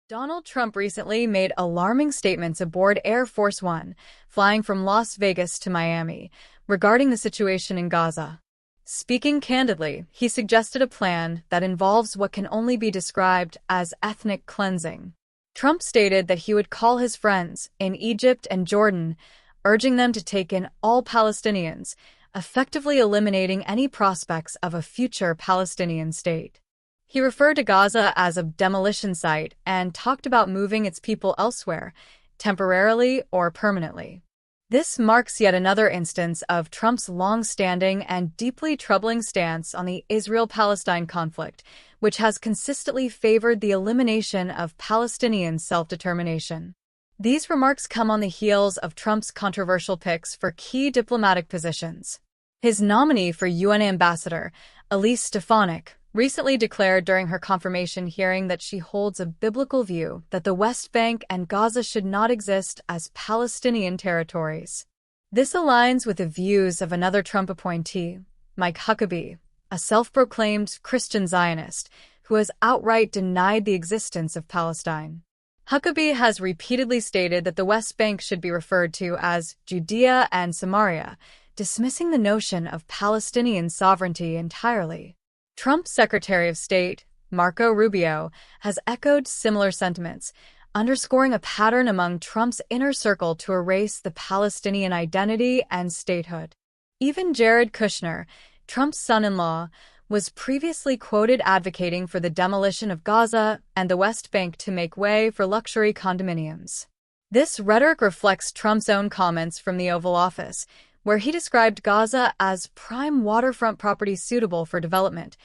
Donald Trump recently made alarming statements aboard Air Force One, flying from Las Vegas to Miami, regarding the situation in Gaza. Speaking candidly, he suggested a plan that involves what can only be described as ethnic cleansing. Trump stated that he would call his friends in Egypt and Jordan, urging them to take in all Palestinians, effectively eliminating any prospects of a future Palestinian state. He referred to Gaza as a demolition site and talked about moving its people elsewhere, temporarily or permanently. This marks yet another instance of Trump's long-standing and deeply troubling stance on the Israel-Palestine conflict, which has consistently favored the elimination of Palestinian self-determination. These remarks come on the heels of Trump's controversial picks for key diplomatic positions. His nominee for UN ambassador, Elise Stefanik, recently declared during her confirmation hearing that she holds a biblical view that the West Bank and Gaza should not exist as Palestinian territories. This aligns with the views of another Trump appointee, Mike Huckabee, a self-proclaimed Christian Zionist who has outright denied the existence of Palestine. Huckabee has repeatedly stated that the West Bank should be referred to as Judea and Samaria, dismissing the notion of Palestinian sovereignty entirely. Trump's Secretary of State, Marco Rubio, has echoed similar sentiments, underscoring a pattern among Trump's inner circle to erase the Palestinian identity and statehood. Even Jared Kushner, Trump's son-in-law, was previously quoted advocating for the demolition of Gaza and the West Bank to make way for luxury condominiums. This rhetoric reflects Trump's own comments from the Oval Office, where he described Gaza as prime waterfront property suitable for development,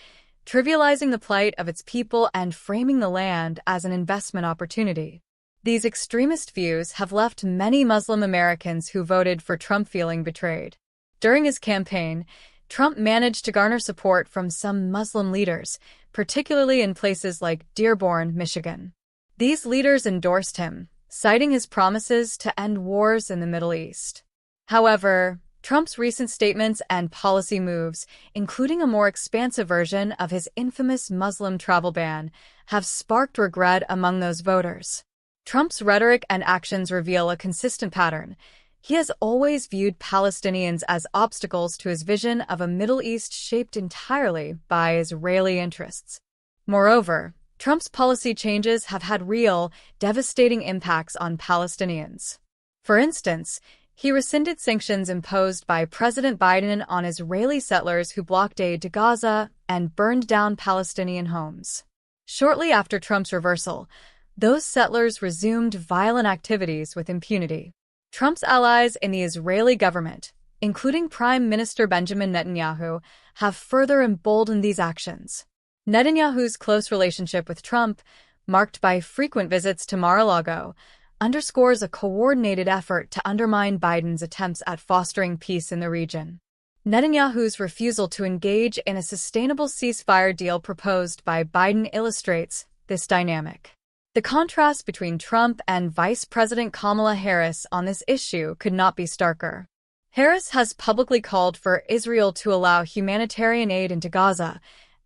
trivializing the plight of its people and framing the land as an investment opportunity. These extremist views have left many Muslim Americans who voted for Trump feeling betrayed. During his campaign, Trump managed to garner support from some Muslim leaders, particularly in places like Dearborn, Michigan. These leaders endorsed him, citing his promises to end wars in the Middle East. However, Trump's recent statements and policy moves, including a more expansive version of his infamous Muslim travel ban, have sparked regret among those voters. Trump's rhetoric and actions reveal a consistent pattern. He has always viewed Palestinians as obstacles to his vision of a Middle East shaped entirely by Israeli interests. Moreover, Trump's policy changes have had real, devastating impacts on Palestinians. For instance, he rescinded sanctions imposed by President Biden on Israeli settlers who blocked aid to Gaza and burned down Palestinian homes. Shortly after Trump's reversal, those settlers resumed violent activities with impunity. Trump's allies in the Israeli government, including Prime Minister Benjamin Netanyahu, have further emboldened these actions. Netanyahu's close relationship with Trump, marked by frequent visits to Mar-a-Lago, underscores a coordinated effort to undermine Biden's attempts at fostering peace in the region. Netanyahu's refusal to engage in a sustainable ceasefire deal proposed by Biden illustrates this dynamic. The contrast between Trump and Vice President Kamala Harris on this issue could not be starker. Harris has publicly called for Israel to allow humanitarian aid into Gaza,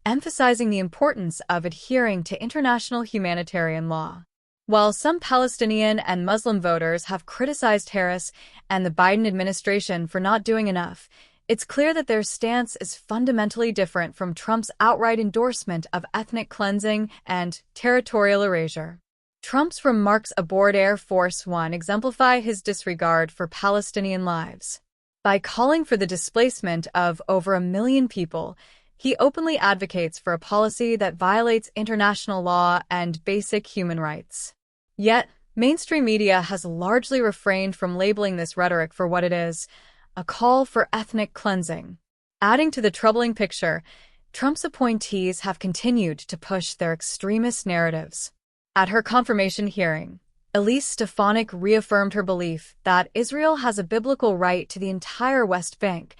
emphasizing the importance of adhering to international humanitarian law. While some Palestinian and Muslim voters have criticized Harris and the Biden administration for not doing enough, it's clear that their stance is fundamentally different from Trump's outright endorsement of ethnic cleansing and territorial erasure. Trump's remarks aboard Air Force One exemplify his disregard for Palestinian lives. By calling for the displacement of over 1 million people, he openly advocates for a policy that violates international law and basic human rights. Yet, mainstream media has largely refrained from labeling this rhetoric for what it is, a call for ethnic cleansing. Adding to the troubling picture, Trump's appointees have continued to push their extremist narratives. At her confirmation hearing, Elise Stefanik reaffirmed her belief that Israel has a biblical right to the entire West Bank,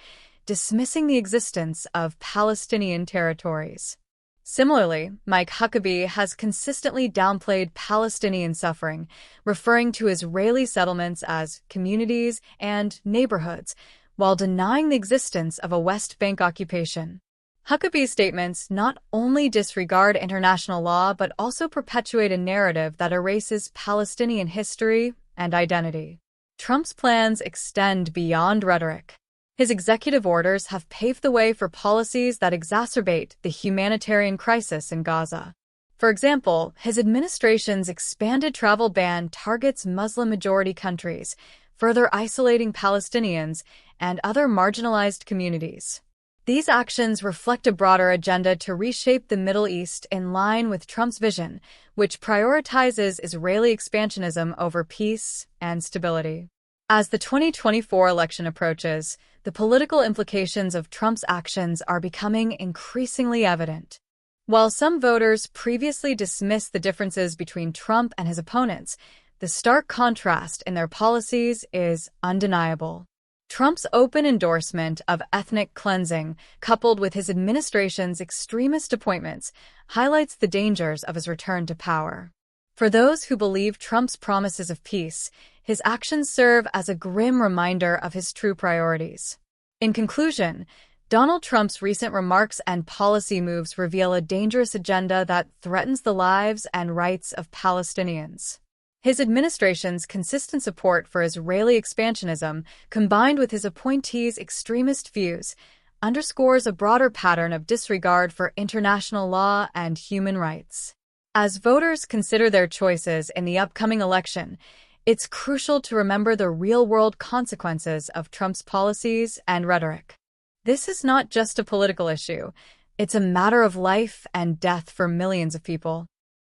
dismissing the existence of Palestinian territories. Similarly, Mike Huckabee has consistently downplayed Palestinian suffering, referring to Israeli settlements as communities and neighborhoods, while denying the existence of a West Bank occupation. Huckabee's statements not only disregard international law but also perpetuate a narrative that erases Palestinian history and identity. Trump's plans extend beyond rhetoric. His executive orders have paved the way for policies that exacerbate the humanitarian crisis in Gaza. For example, his administration's expanded travel ban targets Muslim-majority countries, further isolating Palestinians and other marginalized communities. These actions reflect a broader agenda to reshape the Middle East in line with Trump's vision, which prioritizes Israeli expansionism over peace and stability. As the 2024 election approaches, the political implications of Trump's actions are becoming increasingly evident. While some voters previously dismissed the differences between Trump and his opponents, the stark contrast in their policies is undeniable. Trump's open endorsement of ethnic cleansing, coupled with his administration's extremist appointments, highlights the dangers of his return to power. For those who believe Trump's promises of peace, his actions serve as a grim reminder of his true priorities. In conclusion, Donald Trump's recent remarks and policy moves reveal a dangerous agenda that threatens the lives and rights of Palestinians. His administration's consistent support for Israeli expansionism, combined with his appointees' extremist views, underscores a broader pattern of disregard for international law and human rights. As voters consider their choices in the upcoming election, it's crucial to remember the real-world consequences of Trump's policies and rhetoric. This is not just a political issue, it's a matter of life and death for millions of people.